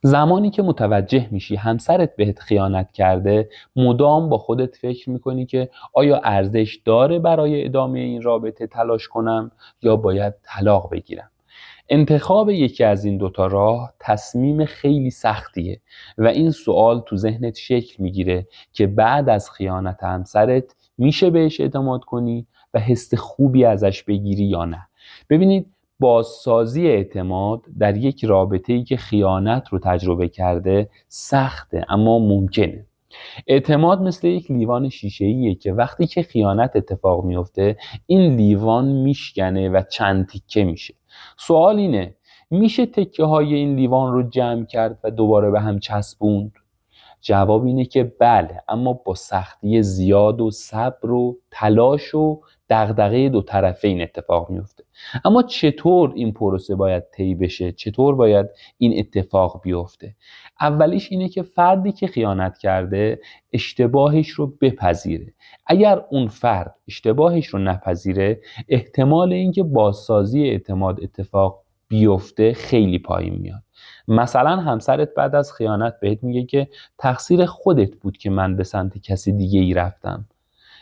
زمانی که متوجه میشی همسرت بهت خیانت کرده، مدام با خودت فکر میکنی که آیا ارزش داره برای ادامه این رابطه تلاش کنم یا باید طلاق بگیرم؟ انتخاب یکی از این دوتا راه تصمیم خیلی سختیه و این سوال تو ذهنت شکل میگیره که بعد از خیانت همسرت میشه بهش اعتماد کنی و حس خوبی ازش بگیری یا نه. ببینید، بازسازی اعتماد در یک رابطه‌ای که خیانت رو تجربه کرده سخته اما ممکنه. اعتماد مثل یک لیوان شیشه‌ایه که وقتی که خیانت اتفاق میفته این لیوان میشکنه و چند تیکه میشه. سوال اینه: میشه تکه های این لیوان رو جمع کرد و دوباره به هم چسبوند؟ جواب اینه که بله، اما با سختی زیاد و صبر و تلاش و دغدغه دو طرفه این اتفاق میفته. اما چطور این پروسه باید طی بشه؟ چطور باید این اتفاق بیفته؟ اولیش اینه که فردی که خیانت کرده اشتباهش رو بپذیره. اگر اون فرد اشتباهش رو نپذیره، احتمال اینکه بازسازی اعتماد اتفاق بیفته خیلی پایین میاد. مثلا همسرت بعد از خیانت بهت میگه که تقصیر خودت بود که من به سمت کسی دیگه ای رفتم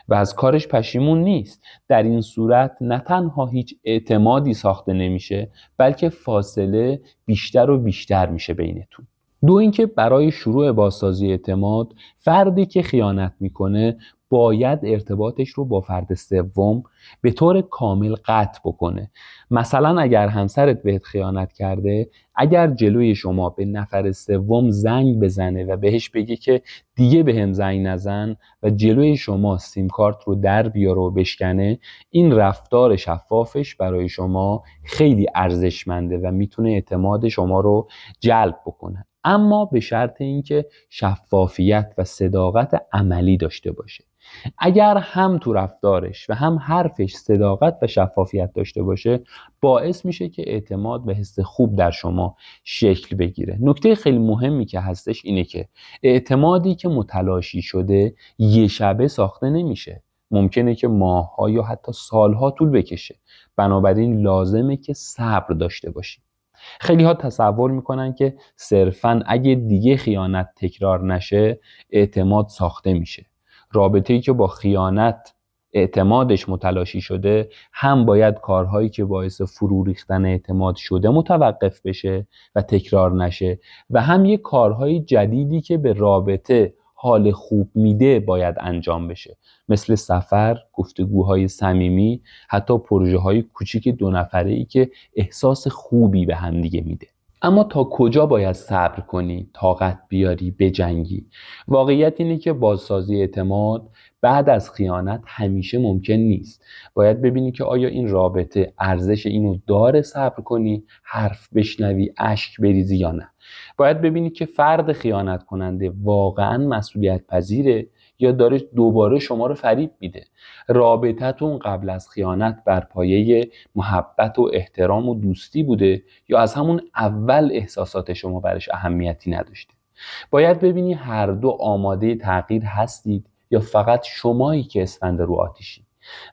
و از کارش پشیمون نیست. در این صورت نه تنها هیچ اعتمادی ساخته نمیشه، بلکه فاصله بیشتر و بیشتر میشه بینتون. دو اینکه برای شروع بازسازی اعتماد، فردی که خیانت میکنه باید ارتباطش رو با فرد سوم به طور کامل قطع بکنه. مثلا اگر همسرت بهت خیانت کرده، اگر جلوی شما به نفر سوم زنگ بزنه و بهش بگه که دیگه بهم زنگ نزن و جلوی شما سیم کارت رو در بیاره و بشکنه، این رفتار شفافش برای شما خیلی ارزشمنده و میتونه اعتماد شما رو جلب بکنه، اما به شرط اینکه شفافیت و صداقت عملی داشته باشه. اگر هم تو رفتارش و هم حرفش صداقت و شفافیت داشته باشه، باعث میشه که اعتماد و حس خوب در شما شکل بگیره. نکته خیلی مهمی که هستش اینه که اعتمادی که متلاشی شده یه شبه ساخته نمیشه. ممکنه که ماه‌ها یا حتی سالها طول بکشه. بنابراین لازمه که صبر داشته باشی. خیلی ها تصور میکنن که صرفاً اگه دیگه خیانت تکرار نشه اعتماد ساخته میشه. رابطه‌ای که با خیانت اعتمادش متلاشی شده، هم باید کارهایی که باعث فرو ریختن اعتماد شده متوقف بشه و تکرار نشه و هم یک کارهای جدیدی که به رابطه حال خوب میده باید انجام بشه، مثل سفر، گفتگوهای صمیمی، حتی پروژه‌های کوچیک دو نفره‌ای که احساس خوبی به هم دیگه میده. اما تا کجا باید صبر کنی، طاقت بیاری، بجنگی؟ واقعیت اینه که بازسازی اعتماد بعد از خیانت همیشه ممکن نیست. باید ببینی که آیا این رابطه ارزش اینو داره صبر کنی، حرف بشنوی، اشک بریزی یا نه. باید ببینی که فرد خیانت کننده واقعا مسئولیت پذیره یا داره دوباره شما رو فریب میده. رابطتون قبل از خیانت بر پایه محبت و احترام و دوستی بوده یا از همون اول احساسات شما برش اهمیتی نداشته؟ باید ببینی هر دو آماده تغییر هستید یا فقط شمایی که اسفند رو آتیشی.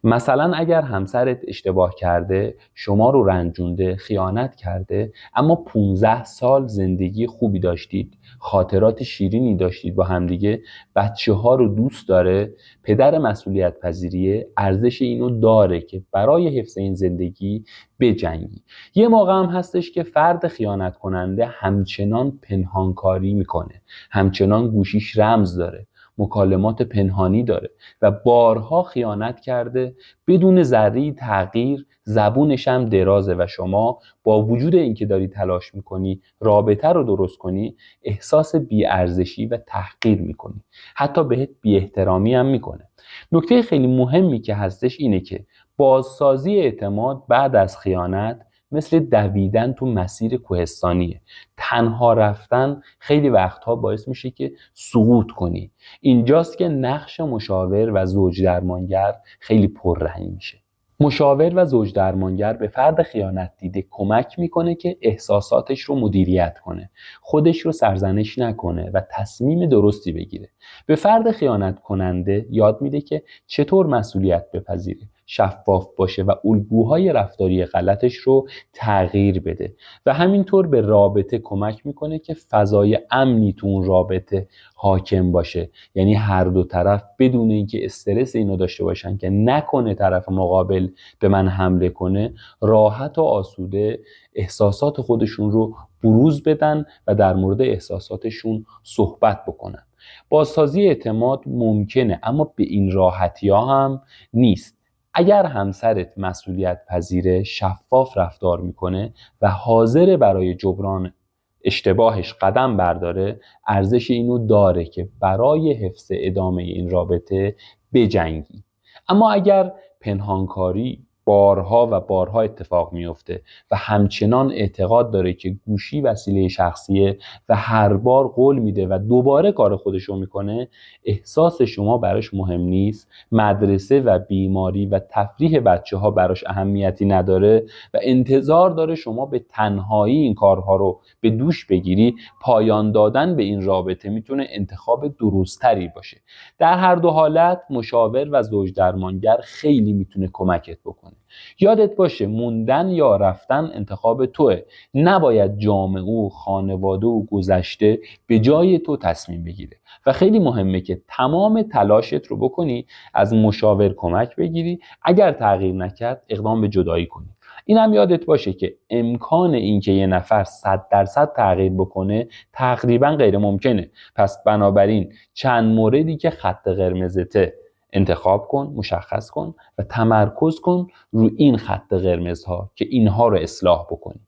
مثلا اگر همسرت اشتباه کرده، شما رو رنجونده، خیانت کرده، اما 15 سال زندگی خوبی داشتید، خاطرات شیرینی داشتید با همدیگه، بچه ها رو دوست داره، پدر مسئولیت پذیریه، ارزش اینو داره که برای حفظ این زندگی بجنگی. یه موقع هم هستش که فرد خیانت کننده همچنان پنهانکاری میکنه، همچنان گوشیش رمز داره، مکالمات پنهانی داره و بارها خیانت کرده بدون ذره تغییر، زبونش هم درازه و شما با وجود اینکه داری تلاش میکنی رابطه رو درست کنی، احساس بی‌ارزشی و تحقیر میکنی، حتی بهت بی‌احترامی هم میکنه. نکته خیلی مهمی که هستش اینه که بازسازی اعتماد بعد از خیانت مثل دویدن تو مسیر کوهستانیه. تنها رفتن خیلی وقتها باعث میشه که سقوط کنی. اینجاست که نقش مشاور و زوج درمانگر خیلی پررنگ میشه. مشاور و زوج درمانگر به فرد خیانت دیده کمک میکنه که احساساتش رو مدیریت کنه، خودش رو سرزنش نکنه و تصمیم درستی بگیره. به فرد خیانت کننده یاد میده که چطور مسئولیت بپذیره، شفاف باشه و الگوهای رفتاری غلطش رو تغییر بده و همینطور به رابطه کمک میکنه که فضای امنی تو اون رابطه حاکم باشه. یعنی هر دو طرف بدون اینکه استرس اینو داشته باشن که نکنه طرف مقابل به من حمله کنه، راحت و آسوده احساسات خودشون رو بروز بدن و در مورد احساساتشون صحبت بکنن. بازسازی اعتماد ممکنه، اما به این راحتی ها هم نیست. اگر همسرت مسئولیت پذیره، شفاف رفتار میکنه و حاضر برای جبران اشتباهش قدم برداره، ارزش اینو داره که برای حفظ ادامه این رابطه بجنگی. اما اگر پنهانکاری بارها و بارها اتفاق میفته و همچنان اعتقاد داره که گوشی وسیله شخصیه و هر بار قول میده و دوباره کار خودشو میکنه، احساس شما براش مهم نیست، مدرسه و بیماری و تفریح بچه ها براش اهمیتی نداره و انتظار داره شما به تنهایی این کارها رو به دوش بگیری، پایان دادن به این رابطه میتونه انتخاب درستری باشه. در هر دو حالت مشاور و زوج درمانگر خیلی میتونه کمکت بکنه. یادت باشه موندن یا رفتن انتخاب توه، نباید جامعه و خانواده و گذشته به جای تو تصمیم بگیره و خیلی مهمه که تمام تلاشت رو بکنی، از مشاور کمک بگیری، اگر تغییر نکرد اقدام به جدایی کنی. این هم یادت باشه که امکان اینکه یه نفر 100% تغییر بکنه تقریبا غیر ممکنه. پس بنابراین چند موردی که خط قرمزته انتخاب کن، مشخص کن و تمرکز کن روی این خط قرمزها که اینها رو اصلاح بکنی.